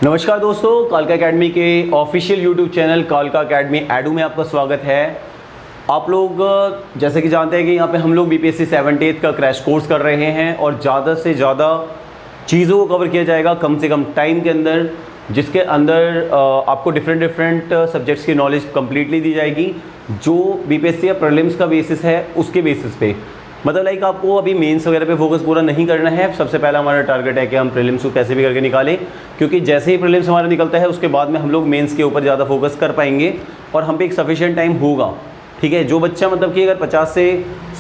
नमस्कार दोस्तों, कालका एकेडमी के ऑफिशियल यूट्यूब चैनल कालका एकेडमी एडू में आपका स्वागत है। आप लोग जैसे कि जानते हैं कि यहाँ पे हम लोग बीपीएससी 78 का क्रैश कोर्स कर रहे हैं और ज़्यादा से ज़्यादा चीज़ों को कवर किया जाएगा कम से कम टाइम के अंदर, जिसके अंदर आपको डिफरेंट सब्जेक्ट्स की नॉलेज कम्प्लीटली दी जाएगी जो बीपीएससी या प्रीलिम्स का बेसिस है उसके बेसिस पे। मतलब लाइक आपको अभी मेंस वगैरह पे फोकस पूरा नहीं करना है। सबसे पहला हमारा टारगेट है कि हम प्रीलिम्स को कैसे भी करके निकालें, क्योंकि जैसे ही प्रीलिम्स हमारा निकलता है उसके बाद में हम लोग मेंस के ऊपर ज़्यादा फोकस कर पाएंगे और हम पे एक सफिशिएंट टाइम होगा। ठीक है, जो बच्चा मतलब कि अगर 50 से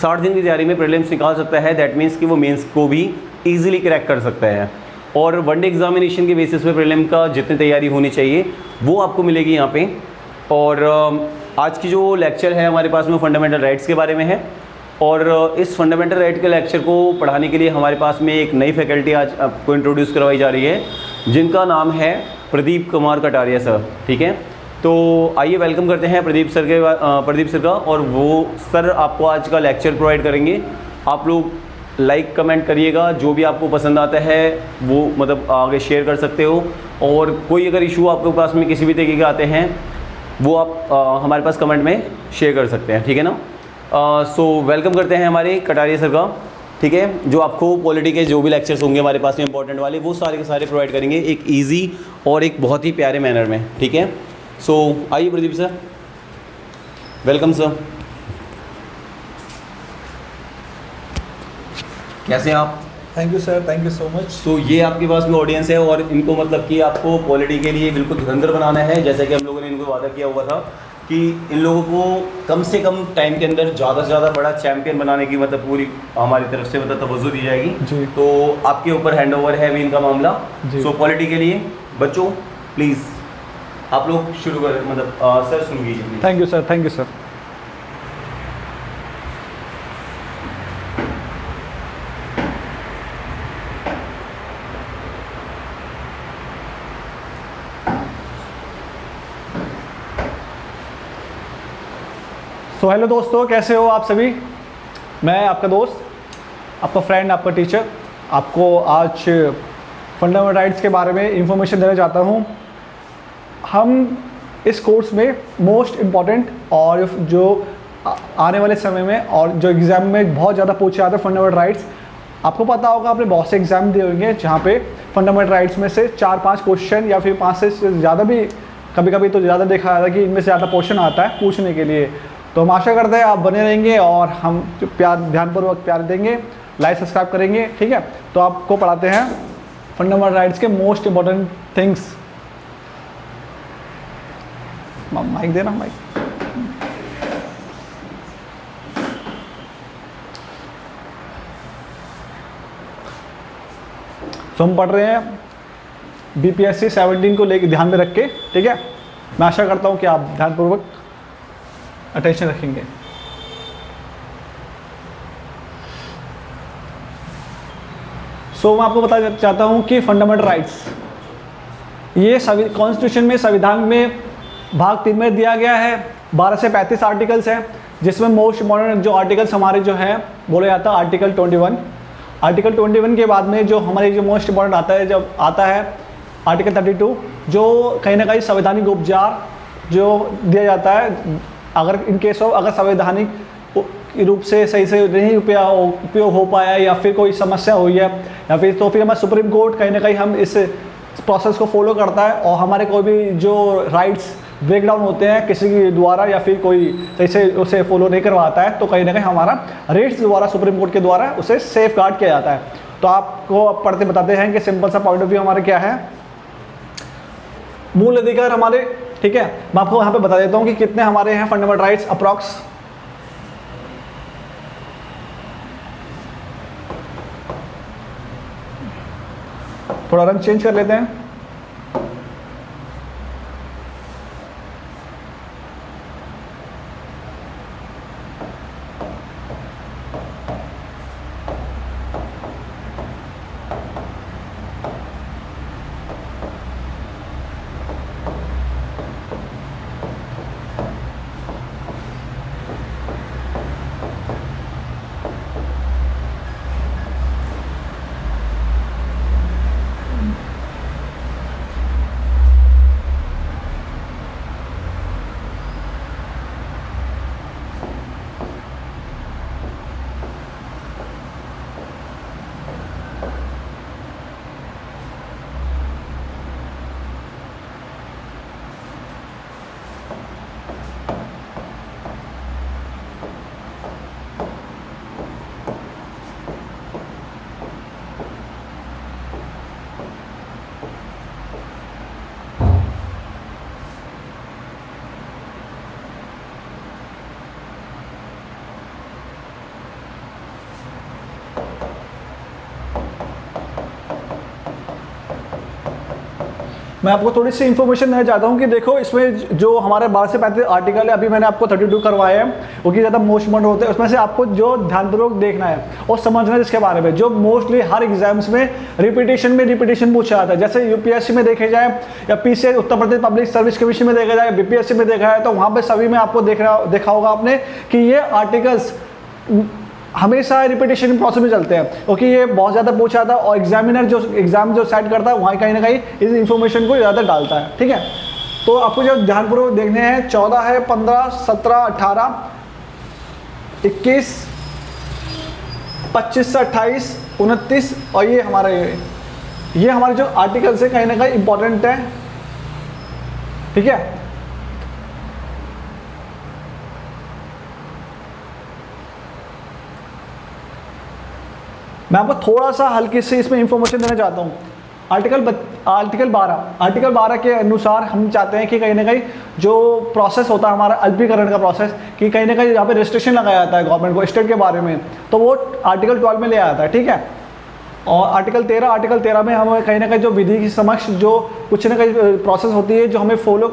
60 दिन की तैयारी में प्रीलिम्स निकाल सकता है, दैट मीन्स कि वो मेंस को भी ईजिली क्रैक कर सकता है। और वनडे एग्जामिनेशन के बेसिस पे प्रीलिम का जितनी तैयारी होनी चाहिए वो आपको मिलेगी यहाँ पे। और आज की जो लेक्चर है हमारे पास में फंडामेंटल राइट्स के बारे में है और इस फंडामेंटल राइट के लेक्चर को पढ़ाने के लिए हमारे पास में एक नई फैकल्टी आज आपको इंट्रोड्यूस करवाई जा रही है जिनका नाम है प्रदीप कुमार कटारिया सर। ठीक है, तो आइए वेलकम करते हैं प्रदीप सर का। और वो सर आपको आज का लेक्चर प्रोवाइड करेंगे। आप लोग लाइक कमेंट करिएगा, जो भी आपको पसंद आता है वो मतलब आगे शेयर कर सकते हो। और कोई अगर इशू आपके पास में किसी भी तरीके के आते हैं वो आप हमारे पास कमेंट में शेयर कर सकते हैं। ठीक है ना। सो वेलकम करते हैं हमारे कटारिया सर का। ठीक है, जो आपको पॉलिटी के जो भी लेक्चर्स होंगे हमारे पास में इंपॉर्टेंट वाले वो सारे के सारे प्रोवाइड करेंगे एक इजी और एक बहुत ही प्यारे मैनर में। ठीक है, सो आइए प्रदीप सर, वेलकम सर। कैसे हैं आप? Thank you sir, thank you so much. तो ये आपके पास में ऑडियंस है और इनको मतलब कि आपको पॉलिटी के लिए बिल्कुल धुरंधर बनाना है, जैसे कि हम लोगों ने इनको वादा किया हुआ था कि इन लोगों को कम से कम टाइम के अंदर ज़्यादा से ज़्यादा बड़ा चैंपियन बनाने की मतलब पूरी हमारी तरफ से मतलब तवज्जो दी जाएगी जी। तो आपके ऊपर हैंड ओवर है अभी इनका मामला। सो पॉलिटी के लिए बच्चों प्लीज़ आप लोग शुरू करें, मतलब सर शुरू कीजिए। Thank you sir, thank you sir. तो हेलो दोस्तों, कैसे हो आप सभी। मैं आपका दोस्त, आपका फ्रेंड, आपका टीचर आपको आज फंडामेंटल राइट्स के बारे में इंफॉर्मेशन देना चाहता हूँ। हम इस कोर्स में मोस्ट इम्पॉर्टेंट और जो आने वाले समय में और जो एग्ज़ाम में बहुत ज़्यादा पूछे जाते हैं फंडामेंटल राइट्स, आपको पता होगा आपने बहुत से एग्ज़ाम दिए होंगे जहाँ पे फंडामेंटल राइट्स में से 4-5 क्वेश्चन या फिर 5 से ज़्यादा भी, कभी कभी तो ज़्यादा देखा जाता है कि इनमें से ज़्यादा क्वेश्चन आता है पूछने के लिए। तो हम आशा करते हैं आप बने रहेंगे और हम जो प्यार ध्यानपूर्वक प्यार देंगे, लाइक सब्सक्राइब करेंगे। ठीक है, तो आपको पढ़ाते हैं फंडामेंटल राइट्स के मोस्ट इम्पॉर्टेंट थिंग्स। माइक देना, माइक। तो हम पढ़ रहे हैं बीपीएससी 17 को लेकर ध्यान में रख के। ठीक है, मैं आशा करता हूँ कि आप ध्यानपूर्वक अटेंशन रखेंगे। मैं आपको बताना चाहता हूं कि फंडामेंटल राइट्स ये कॉन्स्टिट्यूशन में, संविधान में भाग 3 में दिया गया है। 12 से 35 आर्टिकल्स हैं, जिसमें मोस्ट इम्पॉर्टेंट जो आर्टिकल्स हमारे जो है बोला जाता है आर्टिकल 21। आर्टिकल 21 के बाद में जो हमारे जो मोस्ट इम्पॉर्टेंट आता है, जब आता है आर्टिकल 32, जो कहीं ना कहीं संवैधानिक उपचार जो दिया जाता है अगर इन केस ऑफ अगर संवैधानिक रूप से सही से नहीं उपयोग हो पाया या फिर कोई समस्या हुई है या फिर तो फिर हमारा सुप्रीम कोर्ट कहीं ना कहीं हम इस प्रोसेस को फॉलो करता है और हमारे कोई भी जो राइट्स ब्रेक डाउन होते हैं किसी के द्वारा या फिर कोई सही से उसे फॉलो नहीं करवाता है, तो कहीं ना कहीं हमारा राइट्स द्वारा सुप्रीम कोर्ट के द्वारा उसे सेफ गार्ड किया जाता है। तो आपको पढ़ते बताते हैं कि सिंपल सा पॉइंट ऑफ व्यू हमारे क्या है। मूल अधिकार हमारे, ठीक है, मैं आपको यहाँ पे बता देता हूँ कि कितने हमारे हैं फंडामेंटल राइट्स अप्रॉक्स। थोड़ा रंग चेंज कर लेते हैं। मैं आपको थोड़ी सी इन्फॉर्मेशन देना चाहता हूँ कि देखो इसमें जो हमारे 12 से 35 आर्टिकल है, अभी मैंने आपको 32 करवाए हैं, क्योंकि ज़्यादा मोस्ट इम्पोर्टेंट होते हैं। उसमें से आपको जो ध्यानपूर्वक देखना है और समझना है इसके बारे में, जो मोस्टली हर एग्जाम्स में रिपीटेशन पूछा जाता है। जैसे यूपीएससी में देखे जाए या PCS Uttar Pradesh public service commission में देखा जाए, बीपीएससी में देखा है, तो वहाँ पर सभी में आपको देखा होगा आपने कि ये आर्टिकल्स हमेशा रिपीटेशन प्रोसेस में चलते हैं, क्योंकि ये बहुत ज़्यादा पूछा था और एग्जामिनर जो एग्जाम जो सेट करता है वहाँ कहीं ना कहीं इस इंफॉर्मेशन को ज़्यादा डालता है। ठीक है, तो आपको जो ध्यानपूर्वक देखने हैं 14 है, 15, 17, 18, 21, 25 से 28, 29 और ये हमारे जो आर्टिकल्स है कहीं ना कहीं इंपॉर्टेंट है। ठीक है, मैं आपको थोड़ा सा हल्की से इसमें इंफॉर्मेशन देना चाहता हूँ। आर्टिकल 12 के अनुसार हम चाहते हैं कि कहीं ना कहीं जो प्रोसेस होता है हमारा अल्पीकरण का प्रोसेस, कि कहीं ना कहीं यहाँ पे रेस्ट्रिक्शन लगाया जाता है गवर्नमेंट को स्टेट के बारे में, तो वो आर्टिकल 12 में ले आता है। ठीक है, और आर्टिकल 13 में हमें कहीं ना कहीं जो विधि की समक्ष जो कुछ ना कहीं प्रोसेस होती है जो हमें फॉलो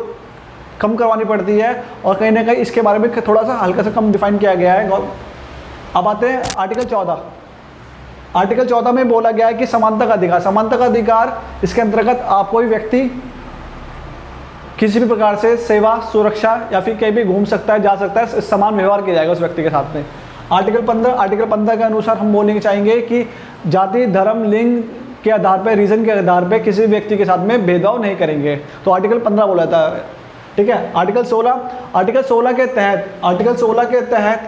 कम करवानी पड़ती है, और कहीं ना कहीं इसके बारे में थोड़ा सा हल्का सा कम डिफाइन किया गया है। अब आते हैं आर्टिकल 14 में बोला गया है कि समानता का अधिकार, इसके अंतर्गत आप कोई व्यक्ति किसी भी प्रकार से सेवा, सुरक्षा या फिर कहीं भी घूम सकता है, जा सकता है, समान व्यवहार किया जाएगा उस व्यक्ति के साथ में। आर्टिकल 15 के अनुसार हम बोलने चाहेंगे कि जाति, धर्म, लिंग के आधार पर, रीजन के आधार पर किसी व्यक्ति के साथ में भेदभाव नहीं करेंगे, तो आर्टिकल 15 बोला था। ठीक है, आर्टिकल 16 के तहत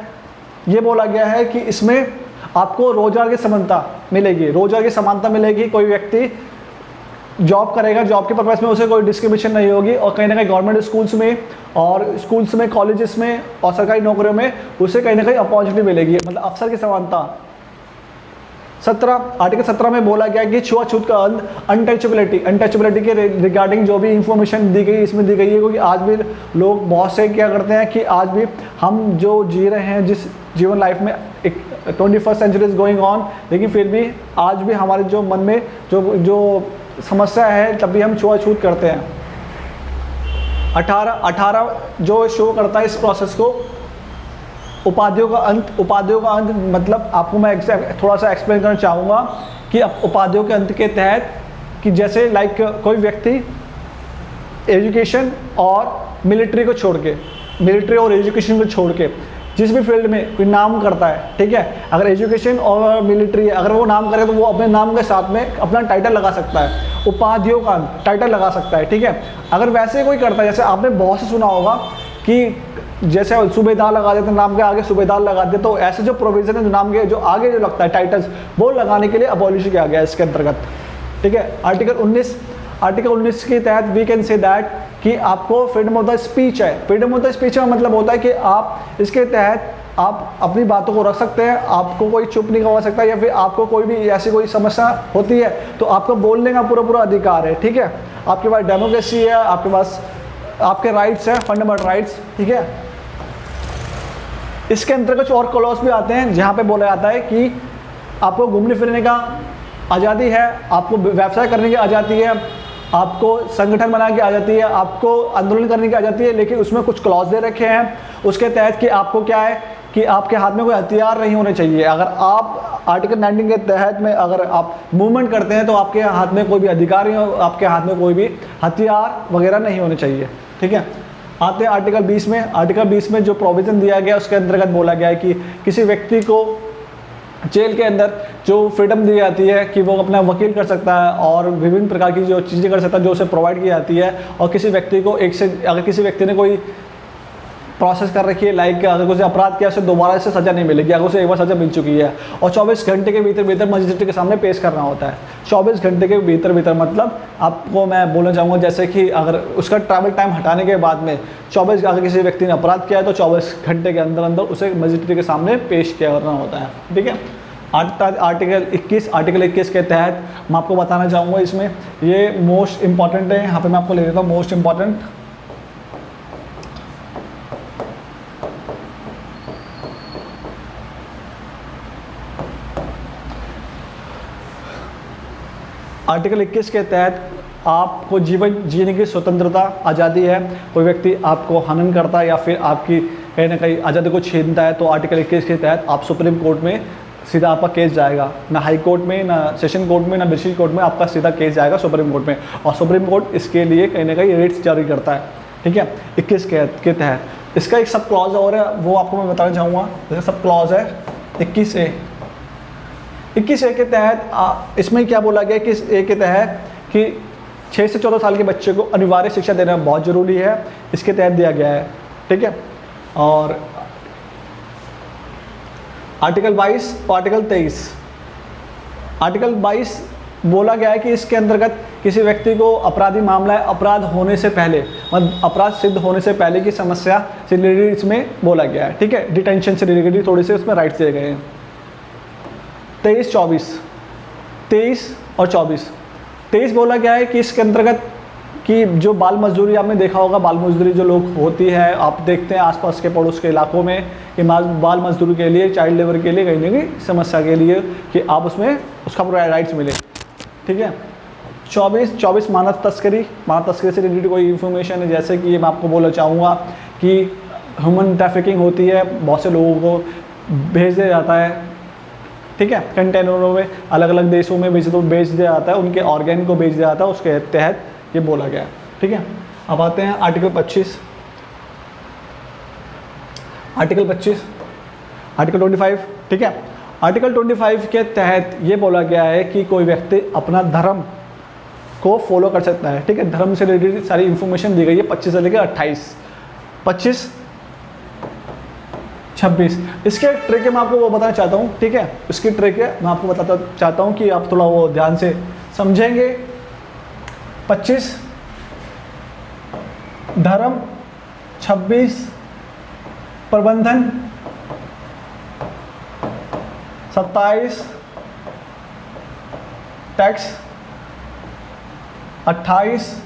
ये बोला गया है कि इसमें आपको रोजगार की समानता मिलेगी। कोई व्यक्ति जॉब करेगा, जॉब के पर्पस में उसे कोई डिस्क्रिमिनेशन नहीं होगी, और कहीं ना कहीं गवर्नमेंट स्कूल्स में कॉलेजेस में और सरकारी नौकरियों में उसे कहीं ना कहीं अपॉर्चुनिटी मिलेगी, मतलब अवसर की समानता। आर्टिकल 17 में बोला गया कि छुआछूत का अंत, अनटचेबिलिटी के रिगार्डिंग जो भी इंफॉर्मेशन दी गई इसमें दी गई है, क्योंकि आज भी लोग बहुत से क्या करते हैं कि आज भी हम जो जी रहे हैं, जिस जीवन लाइफ में 21st sanctuary is going on, लेकिन फिर भी आज भी हमारे जो मन में जो समस्या है तब भी हम छुआछूत करते हैं। 18 जो शो करता है इस प्रोसेस को, उपाधियों का अंत मतलब आपको मैं थोड़ा सा एक्सप्लेन करना चाहूँगा कि उपाधियों के अंत के तहत कि जैसे लाइक कोई व्यक्ति एजुकेशन और मिलिट्री और एजुकेशन को छोड़ के जिस भी फील्ड में कोई नाम करता है, ठीक है, अगर एजुकेशन और मिलिट्री अगर वो नाम करे तो वो अपने नाम के साथ में अपना टाइटल लगा सकता है, उपाधियों का टाइटल लगा सकता है। ठीक है, अगर वैसे कोई करता है, जैसे आपने बहुत से सुना होगा कि जैसे सूबेदार लगा देते नाम के आगे सूबेदार लगा देते, तो ऐसे जो प्रोविजन है जो नाम के जो आगे जो लगता है टाइटल्स, वो लगाने के लिए अबॉलिश किया गया इसके अंतर्गत। ठीक है, आर्टिकल 19 के तहत वी कैन से दैट कि आपको फ्रीडम ऑफ द स्पीच है। फ्रीडम ऑफ द स्पीच का मतलब होता है कि आप इसके तहत आप अपनी बातों को रख सकते हैं, आपको कोई चुप नहीं करवा सकता, या फिर आपको कोई भी ऐसी कोई समस्या होती है तो आपको बोलने का पूरा अधिकार है। ठीक है, आपके पास डेमोक्रेसी है, आपके पास आपके राइट्स हैं, फंडामेंटल राइट्स। ठीक है, इसके अंतर्गत और क्लॉज भी आते हैं जहाँ पे बोला जाता है कि आपको घूमने फिरने का आज़ादी है, आपको व्यवसाय करने की आज़ादी है, आपको संगठन बनाने की आज़ादी है, आपको आंदोलन करने की आज़ादी है, लेकिन उसमें कुछ क्लॉज दे रखे हैं उसके तहत कि आपको क्या है कि आपके हाथ में कोई हथियार नहीं होने चाहिए। अगर आप आर्टिकल 19 के तहत में अगर आप मूवमेंट करते हैं तो आपके हाथ में कोई भी अधिकार नहीं हो, आपके हाथ में कोई भी हथियार वगैरह नहीं होने चाहिए। ठीक है, आते हैं आर्टिकल 20 में। आर्टिकल 20 में जो प्रोविज़न दिया गया उसके अंतर्गत बोला गया है कि किसी व्यक्ति को जेल के अंदर जो फ्रीडम दी जाती है कि वो अपना वकील कर सकता है और विभिन्न प्रकार की जो चीज़ें कर सकता है जो उसे प्रोवाइड की जाती है, और किसी व्यक्ति को अगर किसी व्यक्ति ने कोई प्रोसेस कर रखी है, लाइक अगर उसे अपराध किया उसे दोबारा से सज़ा नहीं मिलेगी, अगर उसे एक बार सज़ा मिल चुकी है, और 24 घंटे के भीतर मजिस्ट्रेट के सामने पेश करना होता है। 24 घंटे के भीतर मतलब आपको मैं बोलना चाहूँगा जैसे कि अगर उसका ट्रैवल टाइम हटाने के बाद में अगर किसी व्यक्ति ने अपराध किया है तो 24 घंटे के अंदर उसे मजिस्ट्रेट के सामने पेश करना होता है। ठीक है, आर्टिकल 21 के तहत मैं आपको बताना चाहूँगा, इसमें ये मोस्ट इंपॉर्टेंट है, यहाँ पे मैं आपको ले लेता हूँ मोस्ट इंपॉर्टेंट। आर्टिकल 21 के तहत आपको जीवन जीने की स्वतंत्रता आज़ादी है, कोई व्यक्ति आपको हनन करता है या फिर आपकी कहीं ना कहीं आज़ादी को छीनता है तो आर्टिकल 21 के तहत आप सुप्रीम कोर्ट में सीधा आपका केस जाएगा, ना हाई कोर्ट में, ना सेशन कोर्ट में, ना डिस्ट्रिक्ट कोर्ट में, आपका सीधा केस जाएगा सुप्रीम कोर्ट में। और सुप्रीम कोर्ट इसके लिए कहीं ना कहीं रेट्स जारी करता है, ठीक है, 21 के तहत। इसका एक सब क्लॉज और है, वो आपको मैं बताना चाहूँगा। जैसे सब क्लॉज है 21A। 21A के तहत इसमें क्या बोला गया कि इस ए के तहत कि 6 से 14 साल के बच्चे को अनिवार्य शिक्षा देना बहुत ज़रूरी है, इसके तहत दिया गया है, ठीक है। और आर्टिकल 22 और आर्टिकल 23। आर्टिकल 22 बोला गया है कि इसके अंतर्गत किसी व्यक्ति को अपराधी मामला है, अपराध होने से पहले, मतलब अपराध सिद्ध होने से पहले की समस्या से रिलेटेड इसमें बोला गया है, ठीक है। डिटेंशन से रिलेटेड थोड़े से उसमें राइट्स दिए गए हैं। 23 और 24। 23 बोला गया है कि इसके अंतर्गत कि जो बाल मजदूरी आपने देखा होगा, बाल मजदूरी जो लोग होती है, आप देखते हैं आसपास के पड़ोस के इलाकों में कि बाल मजदूरी के लिए, चाइल्ड लेबर के लिए, कहीं ना कहीं समस्या के लिए कि आप उसमें उसका पूरा राइट्स मिले, ठीक है। 24 मानव तस्करी से रिलेटेड कोई इन्फॉर्मेशन है, जैसे कि मैं आपको बोलना चाहूँगा कि ह्यूमन ट्रैफिकिंग होती है, बहुत से लोगों को भेज दिया जाता है, ठीक है, कंटेनरों में अलग अलग देशों में भेज दिया जाता है, उनके ऑर्गेन को भेज दिया जाता है, उसके तहत ये बोला गया है, ठीक है। अब आते हैं आर्टिकल 25, आर्टिकल 25, ठीक है। आर्टिकल 25 के तहत ये बोला गया है कि कोई व्यक्ति अपना धर्म को फॉलो कर सकता है, ठीक है। धर्म से रिलेटेड सारी इंफॉर्मेशन दी गई है 25 से लेकर 28, 25, 26। इसके एक ट्रिक है, मैं आपको वो बताना चाहता हूँ, ठीक है। इसकी ट्रिक है, मैं आपको बताता चाहता हूँ कि आप थोड़ा वो ध्यान से समझेंगे। 25 धर्म, 26 प्रबंधन, 27 टैक्स, 28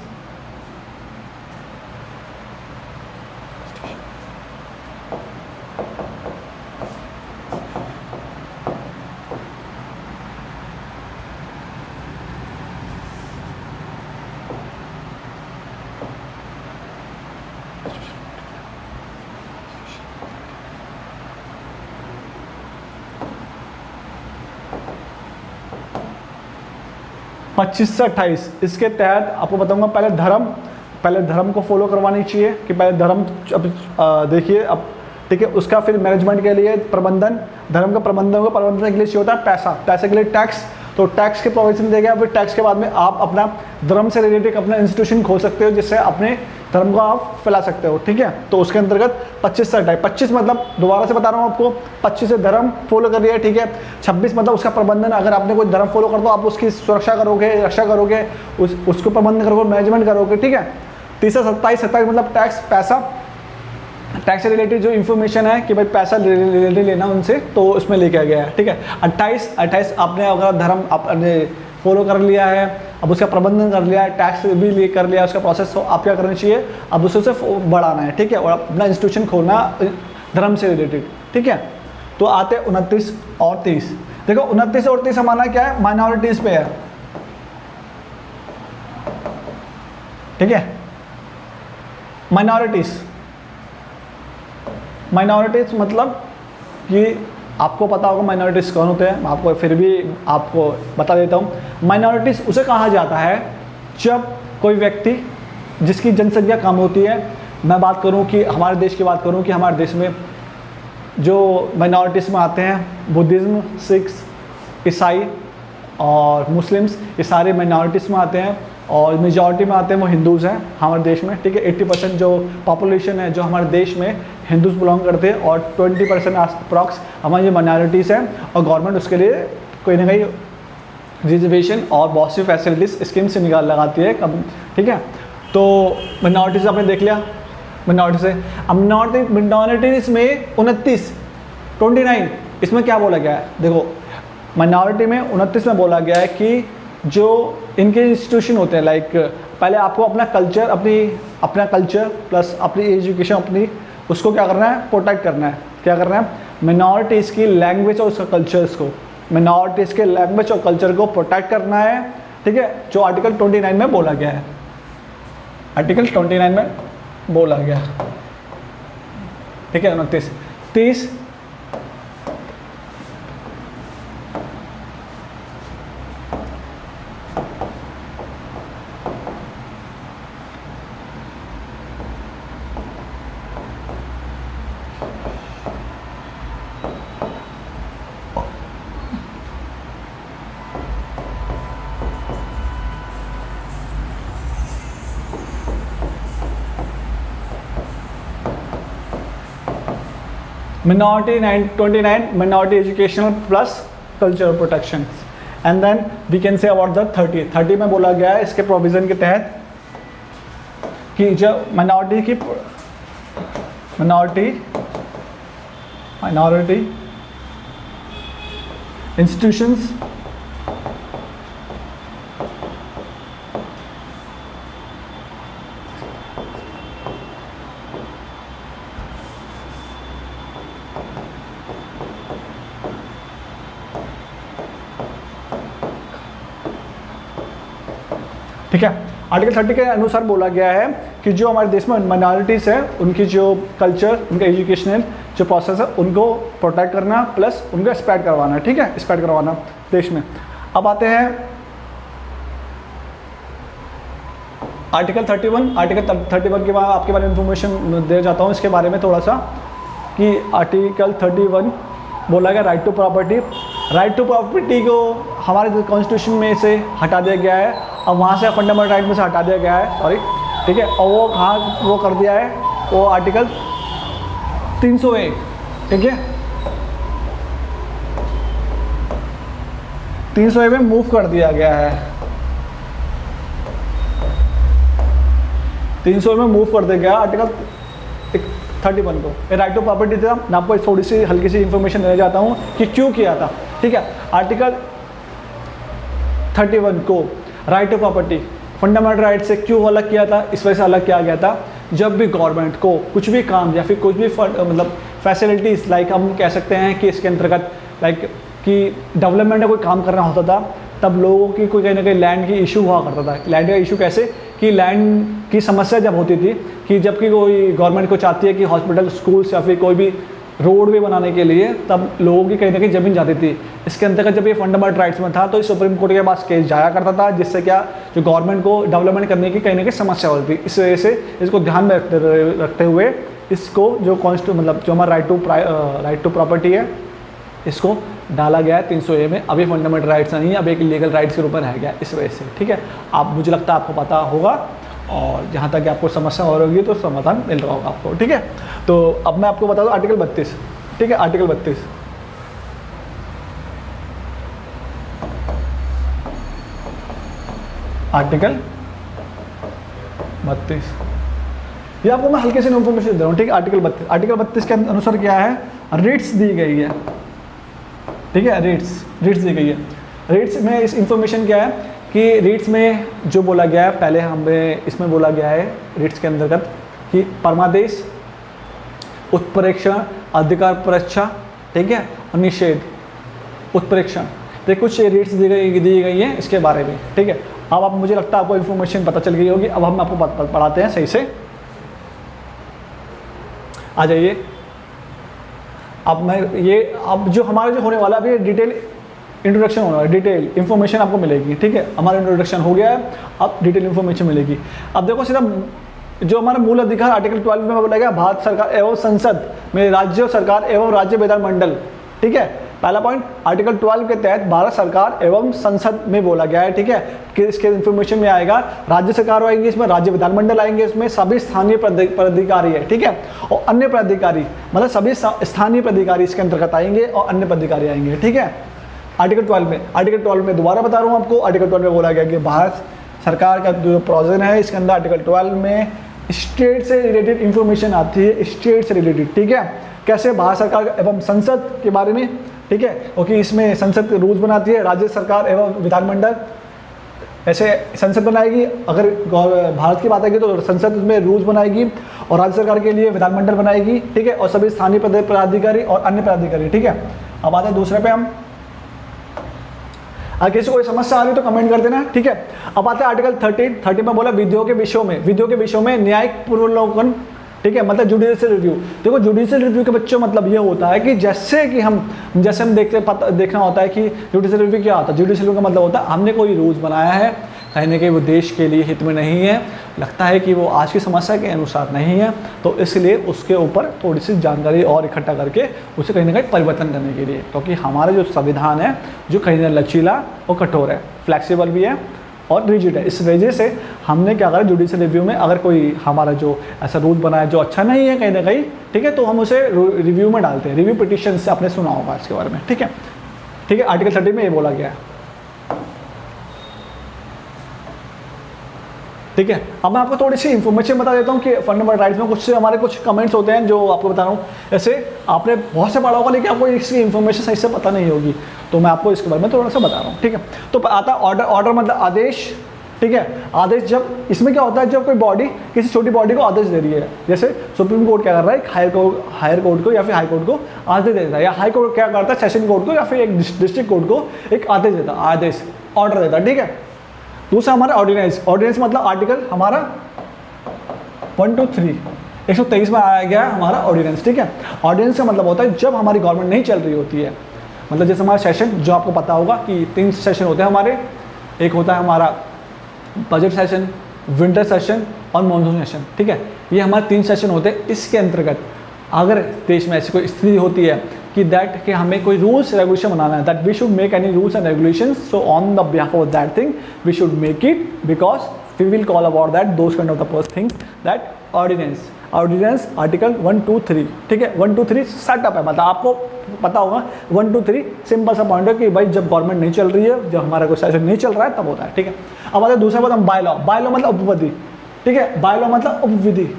25 से 28। इसके तहत आपको बताऊंगा, पहले धर्म को फॉलो करवानी चाहिए कि पहले धर्म, अब देखिए अब, ठीक है। उसका फिर मैनेजमेंट के लिए प्रबंधन, धर्म का प्रबंधन के लिए चाहिए होता है पैसे के लिए टैक्स, तो टैक्स के प्रोविजन दिया गया। फिर टैक्स के बाद में आप अपना धर्म से रिलेटेड अपना इंस्टीट्यूशन खोल सकते हो, जिससे अपने धर्म को आप फैला सकते हो, ठीक है। तो उसके अंतर्गत 25 से 28। 25 मतलब दोबारा से बता रहा हूँ आपको, 25 से धर्म फॉलो कर लिया, ठीक है। 26 मतलब उसका प्रबंधन, अगर आपने कोई धर्म फॉलो कर दो आप उसकी सुरक्षा करोगे, रक्षा करोगे, उसको प्रबंधन करोगे, मैनेजमेंट करोगे, ठीक है। 30 से 27 मतलब टैक्स से रिलेटेड जो इन्फॉर्मेशन है कि भाई पैसा रिलेटेड लेना उनसे, तो उसमें लेके गया है, ठीक है। 28 आपने अगर धर्म आपने फॉलो कर लिया है, अब उसका प्रबंधन कर लिया है, टैक्स भी कर लिया, उसका प्रोसेस, तो आप क्या करना चाहिए, अब उसे बढ़ाना है, ठीक है, और अपना इंस्टीट्यूशन खोलना धर्म से रिलेटेड, ठीक है। तो आते 29 और 30। देखो 29 और 30 हमारा क्या है, माइनॉरिटीज़ पे है, ठीक है। माइनॉरिटीज़ मतलब कि आपको पता होगा माइनॉरिटीज़ कौन होते हैं, मैं आपको फिर भी आपको बता देता हूँ। माइनॉरिटीज़ उसे कहा जाता है जब कोई व्यक्ति जिसकी जनसंख्या कम होती है। मैं बात करूँ कि हमारे देश की बात करूँ कि हमारे देश में जो माइनॉरिटीज़ में आते हैं, बुद्धिज़्म, सिख्स, ईसाई और मुस्लिम्स, ये सारे माइनॉरिटीज़ में आते हैं, और मेजॉरिटी में आते हैं वो हिंदूज़ हैं हमारे देश में, ठीक है। 80% जो पॉपुलेशन है जो हमारे देश में हिंदूज़ बिलोंग करते हैं, और 20% अप्रॉक्स हमारी जो माइनॉरिटीज़ हैं, और गवर्नमेंट उसके लिए कोई ना कोई रिजर्वेशन और बहुत सी फैसिलिटीज़ स्कीम से लगाती है, ठीक है। तो माइनॉरिटीज़ आपने देख लिया, माइनॉरिटी से। अब माइनॉरिटीज़ में 29 इसमें क्या बोला गया है, देखो माइनॉरिटी में 29 में बोला गया है कि जो इनके इंस्टीट्यूशन होते हैं, लाइक पहले आपको अपना कल्चर प्लस अपनी एजुकेशन उसको क्या करना है, प्रोटेक्ट करना है। क्या करना है, माइनॉरिटीज़ की लैंग्वेज और उसका कल्चर्स को, माइनॉरिटीज़ के लैंग्वेज और कल्चर को प्रोटेक्ट करना है, ठीक है, जो आर्टिकल 29 में बोला गया है, आर्टिकल 29 में बोला गया है, ठीक है। 29, 30, minority 29 minority educational plus cultural protections, and then we can say about the 30 में बोला गया है इसके प्रोविजन के तहत कि जब minority institutions ठीक है। आर्टिकल 30 के अनुसार बोला गया है कि जो हमारे देश में माइनॉरिटीज़ है उनकी जो कल्चर, उनका एजुकेशनल जो प्रोसेस है उनको प्रोटेक्ट करना प्लस उनको स्प्रेड करवाना, ठीक है, स्प्रेड करवाना देश में। अब आते हैं आर्टिकल 31। आर्टिकल 31 के बाद आपके बारे में इंफॉर्मेशन दे जाता हूँ इसके बारे में थोड़ा सा कि आर्टिकल 31 बोला गया right to property. Right to property को हमारे कॉन्स्टिट्यूशन में से हटा दिया गया है, अब वहाँ से फंडामेंटल राइट में से हटा दिया गया है, सॉरी, ठीक है। और वो कहाँ वो कर दिया है, वो आर्टिकल 301, ठीक है, 301 में मूव कर दिया गया है, 300 में मूव कर दिया गया आर्टिकल 31 को। राइट टू प्रॉपर्टी था, मैं आपको थोड़ी सी हल्की सी इंफॉर्मेशन देना चाहता हूँ कि क्यों किया था, ठीक है। आर्टिकल 31 को right to property fundamental right से क्यों अलग किया था, इस वजह से अलग किया गया था जब भी गवर्नमेंट को कुछ भी काम या फिर कुछ भी मतलब फैसिलिटीज़ लाइक हम कह सकते हैं कि इसके अंतर्गत लाइक कि डेवलपमेंट का कोई काम करना होता था, तब लोगों की कोई कहीं ना कहीं लैंड की इशू हुआ करता था। लैंड का इशू कैसे कि लैंड की समस्या जब होती थी कि जबकि कोई गवर्नमेंट को चाहती है कि हॉस्पिटल, स्कूल्स या फिर कोई भी रोड वे बनाने के लिए, तब लोगों की कहीं ना कहीं ज़मीन जाती थी। इसके अंतर्गत जब ये फंडामेंटल राइट्स में था तो इस सुप्रीम कोर्ट के पास केस जाया करता था, जिससे क्या जो गवर्नमेंट को डेवलपमेंट करने की कहीं ना कहीं समस्या होती थी। इस वजह से इसको ध्यान में रखते हुए इसको जो मतलब जो हमारा राइट टू प्रॉपर्टी है इसको डाला गया है 300A में। अभी फंडामेंटल राइट्स नहीं है, अब एक लीगल राइट्स के रूप में रह गया इस वजह से, ठीक है। आप मुझे लगता है आपको पता होगा और जहाँ तक आपको समस्या हो रही है तो समाधान मिल रहा होगा आपको, ठीक है। तो अब मैं आपको बता दूँ आर्टिकल 32, ठीक है, आर्टिकल 32 आर्टिकल 32 ये आपको मैं हल्के से इन्फॉर्मेशन दे रहा हूँ, ठीक है। आर्टिकल 32 के अनुसार क्या है, रेट्स दी गई है, ठीक है, रेट्स दी गई है। रेट्स में इस इंफॉर्मेशन क्या है कि रेट्स में जो बोला गया है, पहले हमें इसमें बोला गया है रेट्स के अंतर्गत कि परमादेश, उत्प्रेक्षण, अधिकार परीक्षा, ठीक है, और निषेध, उत्प्रेक्षण, तो कुछ रेट्स दी गई है इसके बारे में, ठीक है। अब आप मुझे लगता है आपको इन्फॉर्मेशन पता चल गई होगी। अब हम आपको पढ़ाते हैं सही से, आ जाइए। अब जो हमारा जो होने वाला अभी डिटेल इंट्रोडक्शन होना है, डिटेल इन्फॉर्मेशन आपको मिलेगी, ठीक है। हमारा इंट्रोडक्शन हो गया है, अब डिटेल इन्फॉर्मेशन मिलेगी। अब देखो सीधा जो हमारा मूल अधिकार आर्टिकल 12 में बोला गया, भारत सरकार एवं संसद में राज्य सरकार एवं राज्य विधानमंडल, ठीक है। पहला पॉइंट आर्टिकल 12 के तहत भारत सरकार एवं संसद में बोला गया है, ठीक है, कि इसके इन्फॉर्मेशन में आएगा राज्य सरकार आएंगे, इसमें राज्य विधानमंडल आएंगे, इसमें सभी स्थानीय पदाधिकारी है, ठीक है, और अन्य पदाधिकारी मतलब सभी स्थानीय पदाधिकारी इसके अंतर्गत आएंगे और अन्य पदाधिकारी आएंगे, ठीक है। आर्टिकल 12 में दोबारा बता रहा हूँ आपको, आर्टिकल 12 में बोला गया कि भारत सरकार का जो प्रोविजन है इसके अंदर आर्टिकल 12 में स्टेट से रिलेटेड इंफॉर्मेशन आती है, स्टेट से रिलेटेड, ठीक है। कैसे भारत सरकार एवं संसद के बारे में, ठीक है, क्योंकि इसमें संसद रूल्स बनाती है, राज्य सरकार एवं विधानमंडल ऐसे संसद बनाएगी, अगर भारत की बात आएगी तो संसद में रूल्स बनाएगी और राज्य सरकार के लिए विधानमंडल बनाएगी, ठीक है, और सभी स्थानीय पदाधिकारी और अन्य पदाधिकारी, ठीक है। अब आते हैं दूसरे पे हम, अगर किसी को कोई समस्या आ रही है तो कमेंट कर देना, ठीक है। अब आते हैं आर्टिकल 13 में बोला विधियों के विषयों में न्यायिक पूर्वावलोकन, ठीक है, मतलब जुडिशियल रिव्यू। देखो जुडिशियल रिव्यू के बच्चों मतलब ये होता है कि जैसे हम देखना होता है कि जुडिशियल रिव्यू क्या होता है। जुडिशियल रिव्यू का मतलब होता है हमने कोई रूल्स बनाया है, कहीं ना कहीं वो देश के लिए हित में नहीं है, लगता है कि वो आज की समस्या के अनुसार नहीं है, तो इसलिए उसके ऊपर थोड़ी सी जानकारी और इकट्ठा करके उसे कहीं ना कहीं परिवर्तन करने के लिए, क्योंकि हमारा जो संविधान है जो कहीं ना लचीला और कठोर है, फ्लैक्सीबल भी है और रिजिड है। इस वजह से हमने क्या करा, जुडिशियल रिव्यू में अगर कोई हमारा जो ऐसा रूल बना है जो अच्छा नहीं है कहीं ना कहीं, ठीक है, तो हम उसे रिव्यू में डालते हैं। रिव्यू पिटिशन से आपने सुना होगा इसके बारे में, ठीक है, ठीक है। आर्टिकल 13 में ये बोला गया है, ठीक है। अब मैं आपको थोड़ी सी इन्फॉर्मेशन बता देता हूँ कि फंडामेंटल राइट्स में हमारे कुछ कमेंट्स होते हैं जो आपको बता रहा हूँ। ऐसे आपने बहुत से पढ़ा होगा लेकिन आपको इसकी इन्फॉर्मेशन सही से पता नहीं होगी, तो मैं आपको इसके बारे में थोड़ा सा बता रहा हूँ, ठीक है। तो आता ऑर्डर मतलब आदेश, ठीक है। आदेश जब इसमें क्या होता है, जब कोई बॉडी किसी छोटी बॉडी को आदेश दे रही है, जैसे सुप्रीम कोर्ट क्या कर रहा है, हायर कोर्ट को या फिर हाई कोर्ट को आदेश देता है, या हाई कोर्ट क्या करता है, सेशन कोर्ट को या फिर एक डिस्ट्रिक्ट कोर्ट को एक आदेश देता है, आदेश ऑर्डर देता है, ठीक है। दूसरा हमारा ऑर्डिनेंस मतलब आर्टिकल हमारा 123 में आया गया हमारा ऑर्डिनेंस, ठीक है। ऑर्डिनेंस का मतलब होता है जब हमारी गवर्नमेंट नहीं चल रही होती है, मतलब जैसे हमारा सेशन, जो आपको पता होगा कि 3 सेशन होते हैं हमारे, एक होता है हमारा बजट सेशन, विंटर सेशन और मानसून सेशन, ठीक है। ये हमारे 3 सेशन होते हैं। इसके अंतर्गत अगर देश में ऐसी कोई स्थिति होती है कि हमें कोई रूल्स रेगुलेशन बनाना है, that we should make any rules and regulations, so on the behalf of that thing we should make it, because we will call about that those kind of the first thing that ordinance article 1, 2, 3, ठीक है। 1, 2, 3 setup है, मतलब आपको पता होगा 1, 2, 3 simple सा point है कि भाई जब गवर्नमेंट नहीं चल रही है, जब हमारा कोई सेशन नहीं चल रहा है तब होता है, ठीक है। अब आता है दूसरा बात, हम बाय लॉ मतलब उपविधि, ठीक है। बाय लॉ मतलब उपविधि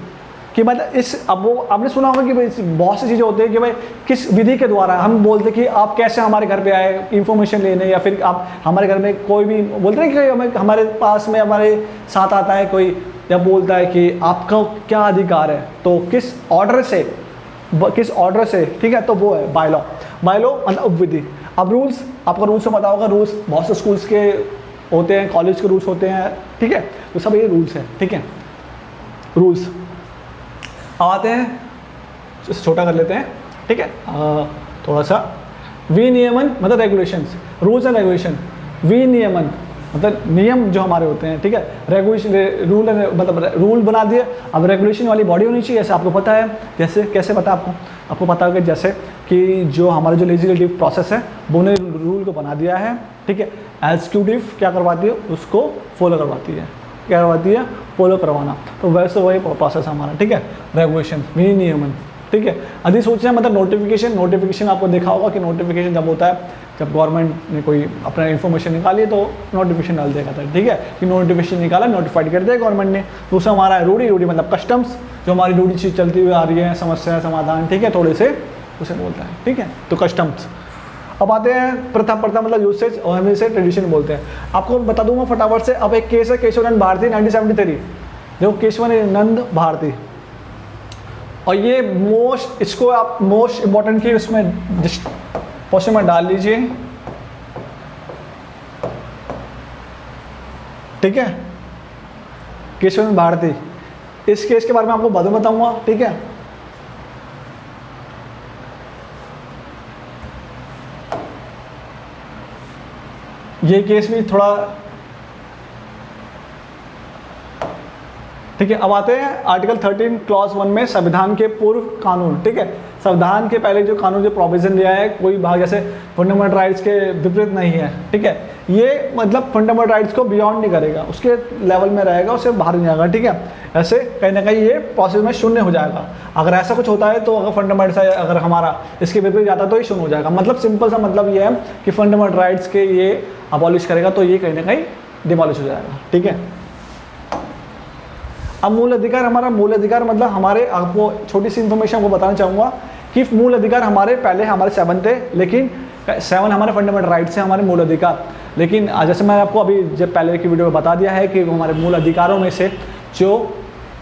कि मतलब अब वो आपने सुना होगा कि भाई बहुत सी चीज़ें होती है कि भाई किस विधि के द्वारा हम बोलते कि आप कैसे हमारे घर पे आए इंफॉर्मेशन लेने, या फिर आप हमारे घर में कोई भी बोलते हैं कि हमारे पास में हमारे साथ आता है कोई, या बोलता है कि आपका क्या अधिकार है, तो किस ऑर्डर से, ठीक है, तो वो है बाय लॉ मतलब उपविधि। अब रूल्स, आपको रूल्स से पता होगा, रूल्स बहुत से स्कूल्स के होते हैं, कॉलेज के रूल्स होते हैं, ठीक है, तो सब ये रूल्स है, ठीक है, रूल्स। आते हैं, छोटा कर लेते हैं, ठीक है, थोड़ा सा। विनियमन मतलब रेगुलेशंस, रूल्स एंड रेगुलेशन। विनियमन मतलब नियम जो हमारे होते हैं, ठीक है। रेगुलेशन मतलब रूल बना दिए, अब रेगुलेशन वाली बॉडी होनी चाहिए, जैसे आपको पता है, जैसे कैसे पता है आपको पता होगा जैसे कि जो हमारा जो लेजिस्लेटिव प्रोसेस है वो ने रूल को बना दिया है, ठीक है। एग्जीक्यूटिव क्या करवाती है, उसको फॉलो करवाती है, क्या करवाती है, फॉलो करवाना, तो वैसे वही प्रोसेस हमारा, ठीक है। रेगुलेशन, विनियमन, ठीक है। अभी सोच रहे हैं मतलब नोटिफिकेशन आपको देखा होगा कि नोटिफिकेशन जब होता है, जब गवर्नमेंट ने कोई अपना इन्फॉर्मेशन निकाली तो नोटिफिकेशन डाल देगा था, ठीक है, कि नोटिफिकेशन निकाला, नोटिफाइड कर दिया गवर्नमेंट ने। दूसरा हमारा है रूढ़ी मतलब कस्टम्स, जो हमारी रूढ़ी चीज़ चलती हुई आ रही है, समस्या समाधान, ठीक है, थोड़े से उसे बोलता है, ठीक है, तो कस्टम्स। अब आते हैं प्रथा मतलब यूसेज, और हम इसे ट्रेडिशन बोलते हैं। आपको बता दूंगा फटाफट से। अब एक केस है केशवानंद भारती 1973, देखो केशवानंद भारती, और ये इसको आप मोस्ट इम्पॉर्टेंट की उसमें क्वेश्चन में डाल लीजिए, ठीक है। केशवानंद भारती, इस केस के बारे में आपको बाद में बताऊंगा, ठीक है। ये केस भी थोड़ा, ठीक है। अब आते हैं आर्टिकल 13 क्लॉज 1 में संविधान के पूर्व कानून, ठीक है। संविधान के पहले जो कानून जो प्रोविजन दिया है, कोई भाग जैसे फंडामेंटल राइट्स के विपरीत नहीं है, ठीक है। ये मतलब फंडामेंटल राइट्स को बियॉन्ड नहीं करेगा, उसके लेवल में रहेगा, उससे बाहर नहीं जाएगा, ठीक है। ऐसे कहीं ना कहीं ये प्रोसेस में शून्य हो जाएगा। अगर ऐसा कुछ होता है तो अगर फंडामेंटल अगर हमारा इसके विपरीत जाता है तो ये शून्य हो जाएगा। मतलब सिंपल सा मतलब ये है कि फंडामेंटल राइट्स के ये अबॉलिश करेगा तो ये कहीं ना कहीं डिमॉलिश हो जाएगा, ठीक है। अब मूल अधिकार, हमारा मूल अधिकार मतलब हमारे, आपको छोटी सी इन्फॉर्मेशन आपको बताना चाहूँगा कि मूल अधिकार हमारे पहले हमारे 7 थे, लेकिन 7 हमारे फंडामेंटल राइट्स हैं, हमारे मूल अधिकार। लेकिन जैसे मैंने आपको अभी जब पहले की वीडियो में बता दिया है कि हमारे मूल अधिकारों में से जो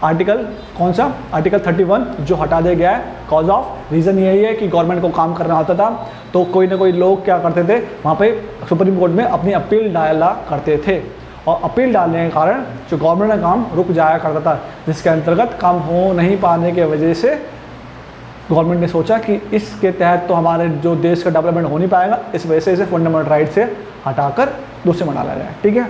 आर्टिकल कौन सा, आर्टिकल 31 जो हटा दिया गया है। कॉज ऑफ रीज़न यही है कि गवर्नमेंट को काम करना होता था, तो कोई ना कोई लोग क्या करते थे वहाँ पे सुप्रीम कोर्ट में अपनी अपील डाला करते थे, और अपील डालने के कारण जो गवर्नमेंट का काम रुक जाया करता था, जिसके अंतर्गत काम हो नहीं पाने की वजह से गवर्नमेंट ने सोचा कि इसके तहत तो हमारे जो देश का डेवलपमेंट हो नहीं पाएगा, इस वजह से इसे फंडामेंटल राइट से हटाकर दूसरे में डाला जाए। ठीक है,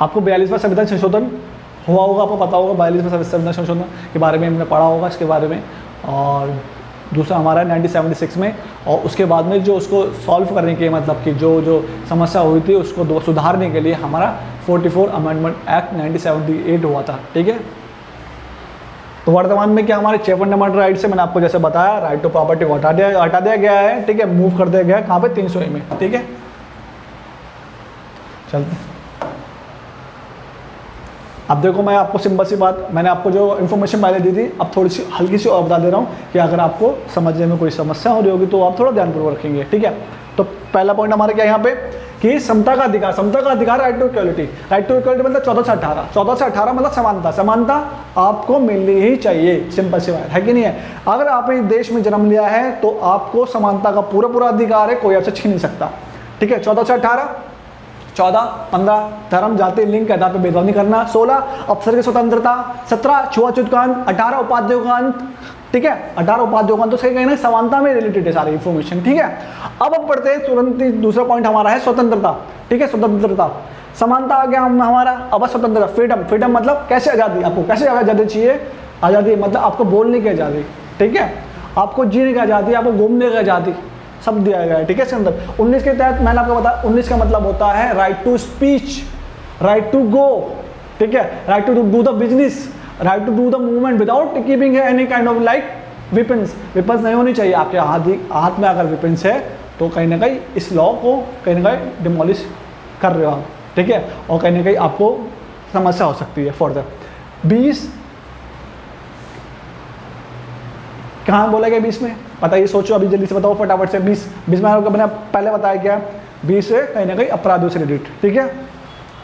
आपको 42वां संविधान संशोधन हुआ होगा, आपको पता होगा 42वां संविधान संशोधन के बारे में हमने पढ़ा होगा इसके बारे में। और दूसरा हमारा 1976 में, और उसके बाद में जो उसको सॉल्व करने के मतलब कि जो समस्या हुई थी उसको सुधारने के लिए हमारा 44 अमेंडमेंट एक्ट 1978 हुआ था। ठीक है, तो वर्तमान में क्या हमारे 6 फंडामेंटल राइट से मैंने आपको जैसे बताया, राइट टू प्रॉपर्टी को हटा दिया गया है। ठीक है, मूव कर दिया गया है कहाँ पे, 300A में। ठीक है, चलते अब देखो, मैं आपको सिंपल सी बात, मैंने आपको जो इन्फॉर्मेशन पहले दी थी, अब थोड़ी सी हल्की सी और बता दे रहा हूँ कि अगर आपको समझने में कोई समस्या हो रही होगी तो आप थोड़ा ध्यानपूर्वक रखेंगे। ठीक है, तो पहला पॉइंट हमारा क्या है यहाँ पे कि समता का अधिकार, right to equality. Right to equality मतलब 14 से 18 मतलब समानता आपको मिलनी ही चाहिए, सिंपल सी बात है कि नहीं है। अगर आपने देश में जन्म लिया है तो आपको समानता का पूरा अधिकार है, कोई आपसे छीन नहीं सकता। ठीक है, 14 से 18, 14, 15 धर्म, जाति, लिंग के आधार पर भेदभाव नहीं करना, 16 अफसर की स्वतंत्रता, 17 छुआछूत कानून, 18 उपाध्याय कानून। ठीक है, 18 उपाध्याय कानून तो सही कहना समानता में रिलेटेड है सारी इन्फॉर्मेशन। ठीक है, अब हम पढ़ते हैं तुरंत ही दूसरा पॉइंट हमारा है स्वतंत्रता। ठीक है, स्वतंत्रता, समानता आ गया हमारा। अब स्वतंत्रता, फ्रीडम मतलब कैसे आज़ादी, आपको कैसे आज़ादी चाहिए, आज़ादी मतलब आपको बोलने की आज़ादी। ठीक है, आपको जीने की आज़ादी, आपको घूमने की आज़ादी, सब दिया गया है। ठीक है, इसके अंदर 19 के तहत मैंने आपको बताया, 19 का मतलब होता है right to speech, right to go. ठीक है, right to do the business, right to do the movement without keeping any kind of like weapons नहीं होनी चाहिए आपके हाथ में। अगर वेपन्स है तो कहीं ना कहीं इस लॉ को कहीं ना कहीं डिमोलिश कर रहे हो आप। ठीक है, और कहीं ना कहीं आपको समस्या हो सकती है फर्दर। 20 कहाँ बोला गया 20 में, बताइए, सोचो अभी जल्दी से बताओ फटाफट से। 20 में आपको मैंने पहले बताया क्या, 20 से कहीं ना कहीं अपराधों से रिलेटेड। ठीक है,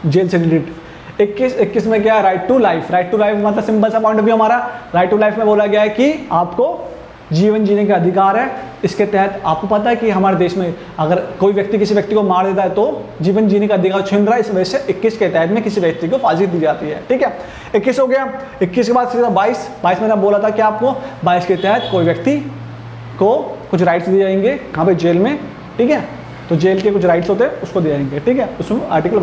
जेल से रिलेटेड। 21 में क्या है, राइट टू लाइफ मतलब सिंपल सा पॉइंट ऑफ व्यू हमारा, राइट टू लाइफ में बोला गया है कि आपको जीवन जीने का अधिकार है। इसके तहत आपको पता है कि हमारे देश में अगर कोई व्यक्ति किसी व्यक्ति को मार देता है तो जीवन जीने का अधिकार छीन रहा है, इस वजह से 21 के तहत में किसी व्यक्ति को फांसी दी जाती है। ठीक है, 21 हो गया। 21 के बाद सीधा 22 मैंने बोला था कि आपको 22 के तहत कोई व्यक्ति को कुछ राइट्स दिए जाएंगे, कहाँ पे, जेल में। ठीक है, तो जेल के कुछ राइट्स होते हैं उसको दिए जाएंगे। ठीक है, उसमें आर्टिकल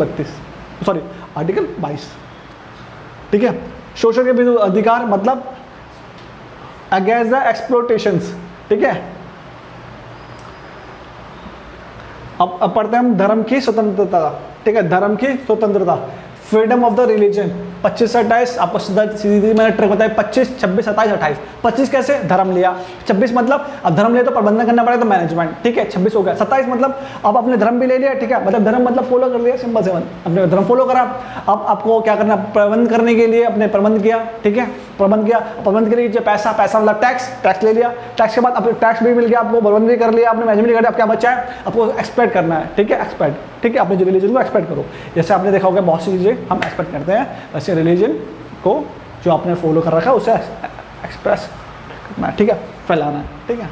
22। ठीक है, शोषण के विरुद्ध अधिकार मतलब अगेंस्ट द एक्सप्लोटेशंस। ठीक है, अब पढ़ते हैं हम धर्म की स्वतंत्रता। ठीक है, धर्म की स्वतंत्रता, फ्रीडम ऑफ द रिलीजन। 25 से 28 आपको सीधी मैंने ट्रिक बताया, 25, 26, 27, 28। 25 कैसे, धर्म लिया। 26 मतलब अब धर्म लिया तो प्रबंधन करना पड़ेगा, तो मैनेजमेंट। ठीक है, 26 हो गया। 27 मतलब अब आपने धर्म भी ले लिया। ठीक है, मतलब धर्म मतलब फॉलो कर लिया, सिंपल से अपने धर्म फॉलो करा। अब आपको क्या करना, प्रबंध करने के लिए अपने प्रबंध किया। ठीक है, प्रबंध के लिए जो पैसा मतलब टैक्स ले लिया। टैक्स के बाद अब टैक्स भी मिल गया आपको, प्रबंध भी कर लिया आपने, मैनेजमेंट भी कर लिया। अब क्या बचा है, आपको एक्सपेक्ट करना है। ठीक है, एक्सपेक्ट। ठीक है, अपने जो रिलीजन को एक्सपेक्ट करो। जैसे आपने देखा होगा बहुत सी चीज़ें हम एक्सपेक्ट करते हैं, वैसे रिलीजन को जो आपने फॉलो कर रखा है उसे एक्सप्रेस करना है। ठीक है, फैलाना है। ठीक है,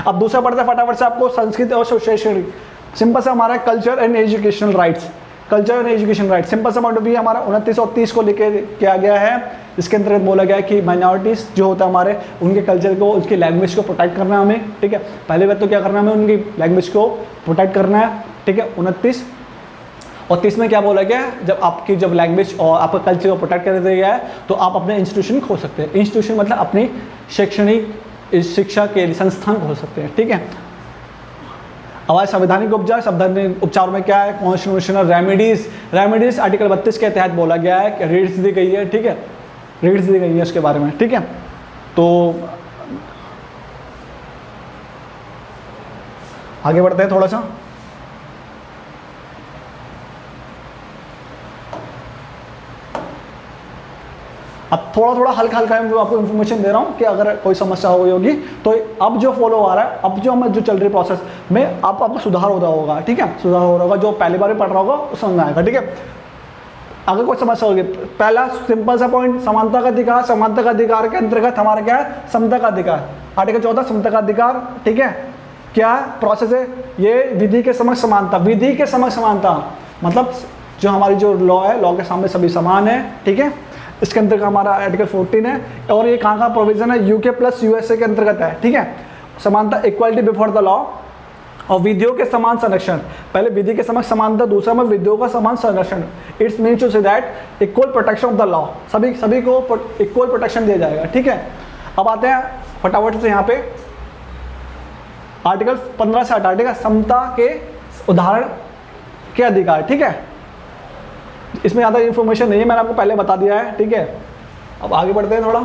अब दूसरा पढ़ता है फटाफट से आपको, संस्कृति और शैक्षणिक। सिंपल सा हमारा culture and educational rights. Culture and education rights simple सा पॉइंट ऑफ व्यू हमारा 29 और 30 को लेकर किया गया है। इसके अंतर्गत बोला गया है कि माइनॉरिटीज़ जो होता है हमारे, उनके कल्चर को, उसकी लैंग्वेज को प्रोटेक्ट करना है हमें। ठीक है, पहले बात तो क्या करना है हमें, उनकी लैंग्वेज को प्रोटेक्ट करना है। ठीक है, 29 और 30 में क्या बोला गया है, जब लैंग्वेज और आपका कल्चर को प्रोटेक्ट कर दिया गया है तो आप अपने इंस्टीट्यूशन खोल सकते हैं। इंस्टीट्यूशन मतलब अपनी शैक्षणिक शिक्षा के संस्थान खोल सकते हैं। ठीक है, अब संवैधानिक उपचार में क्या है, कॉन्स्टिट्यूशनल रेमेडीज आर्टिकल 32 के तहत बोला गया है कि रीड्स दी गई है। ठीक है, रीड्स दी गई है उसके बारे में। ठीक है, तो आगे बढ़ते हैं थोड़ा सा। अब थोड़ा हल्का मैं आपको इन्फॉर्मेशन दे रहा हूँ कि अगर कोई समस्या हो गई होगी तो अब जो फॉलो आ रहा है, अब जो चल रही प्रोसेस में आपको सुधार हो रहा होगा। ठीक है, सुधार हो रहा होगा, जो पहली बार पढ़ रहा होगा वो समझ में आएगा। ठीक है, अगर कोई समस्या होगी, पहला सिंपल सा पॉइंट, समानता का अधिकार। समानता का अधिकार के अंतर्गत हमारा क्या है, समता का अधिकार। आर्टिकल 14 समता का अधिकार, ठीक है। क्या प्रोसेस है ये, विधि के समक्ष समानता। विधि के समक्ष समानता मतलब जो हमारी जो लॉ है, लॉ के सामने सभी समान है, ठीक है। इसके अंतर्गत हमारा आर्टिकल 14 है, और ये कहाँ का प्रोविजन है, यूके प्लस यूएसए के अंतर्गत है, ठीक है। समानता, इक्वालिटी बिफोर द लॉ, और विधियों के समान संरक्षण। पहले विधि के समक्ष समानता, दूसरा में विधियों का समान संरक्षण। It's mean to say that equal protection of the law, सभी को इक्वल प्रोटेक्शन दिया जाएगा, ठीक है। अब आते हैं फटाफट से यहाँ पे आर्टिकल 15 से हटा, ठीक है। समता के उदाहरण के अधिकार, ठीक है। इसमें ज़्यादा इंफॉर्मेशन नहीं है, मैंने आपको पहले बता दिया है, ठीक है। अब आगे बढ़ते हैं थोड़ा।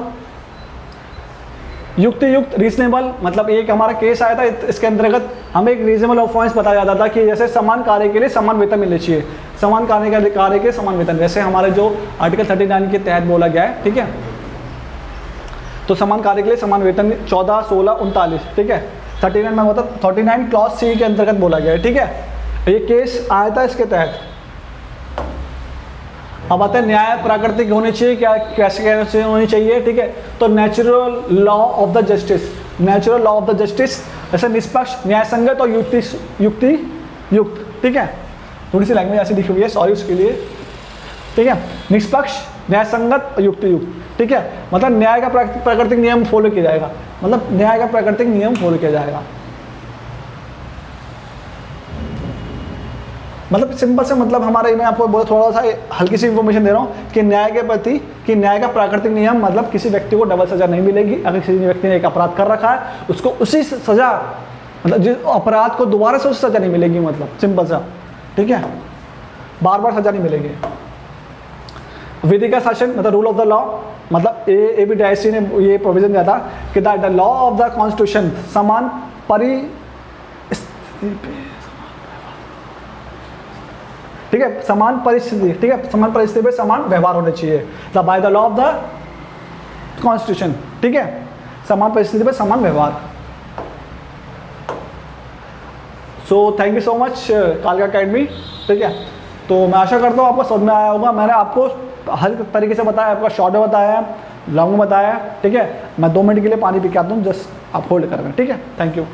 युक्त रीजनेबल मतलब एक हमारा केस आया था, इसके अंतर्गत हमें एक रीजनेबल ऑफेंस बताया जाता था कि जैसे समान कार्य के लिए समान वेतन मिलना चाहिए, समान कार्य के समान वेतन। जैसे हमारे जो आर्टिकल 39 के तहत बोला गया है, ठीक है। तो समान कार्य के लिए समान वेतन 14, 16, 39, ठीक है। 39 में मतलब 39 क्लॉज सी के अंतर्गत बोला गया है, ठीक है। ये केस आया था इसके तहत। अब आते हैं न्याय प्राकृतिक होनी चाहिए, क्या कैसे होनी चाहिए, ठीक है। तो natural law of the justice, natural law of the justice जैसे निष्पक्ष, न्याय संगत और युक्त, ठीक है। थोड़ी सी लैंग्वेज ऐसी लिखी हुई है, सॉरी उसके लिए, ठीक है। निष्पक्ष, न्याय संगत और युक्त, ठीक है। मतलब न्याय का प्राकृतिक नियम फॉलो किया जाएगा, मतलब न्याय का प्राकृतिक नियम फॉलो किया जाएगा। मतलब सिंपल से मतलब हमारे, मैं आपको बहुत थोड़ा सा हल्की सी इंफॉर्मेशन दे रहा हूँ कि न्याय के प्रति, कि न्याय का प्राकृतिक नियम मतलब किसी व्यक्ति को डबल सजा नहीं मिलेगी। अगर किसी व्यक्ति ने एक अपराध कर रखा है, उसको उसी सजा, मतलब जिस अपराध को दोबारा से उस सजा नहीं मिलेगी, मतलब सिंपल सा, ठीक है। बार बार सजा नहीं मिलेगी। विधि का शासन मतलब रूल ऑफ द लॉ, मतलब ABDIC ने ये प्रोविजन दिया था कि the law of the constitution समान ठीक है, समान परिस्थिति, ठीक है, समान परिस्थिति पे समान व्यवहार होना चाहिए, the by the law of the constitution, ठीक है। समान परिस्थिति पे समान व्यवहार। So thank you so much कालका अकेडमी, ठीक है। तो मैं आशा करता हूँ आपको समझ में आया होगा। मैंने आपको हर तरीके से बताया, आपका शॉर्ट में बताया, लॉन्ग में बताया, ठीक है। मैं 2 मिनट के लिए पानी पी के आता हूँ, जस्ट आप होल्ड कर रहे हैं, ठीक है। Thank you.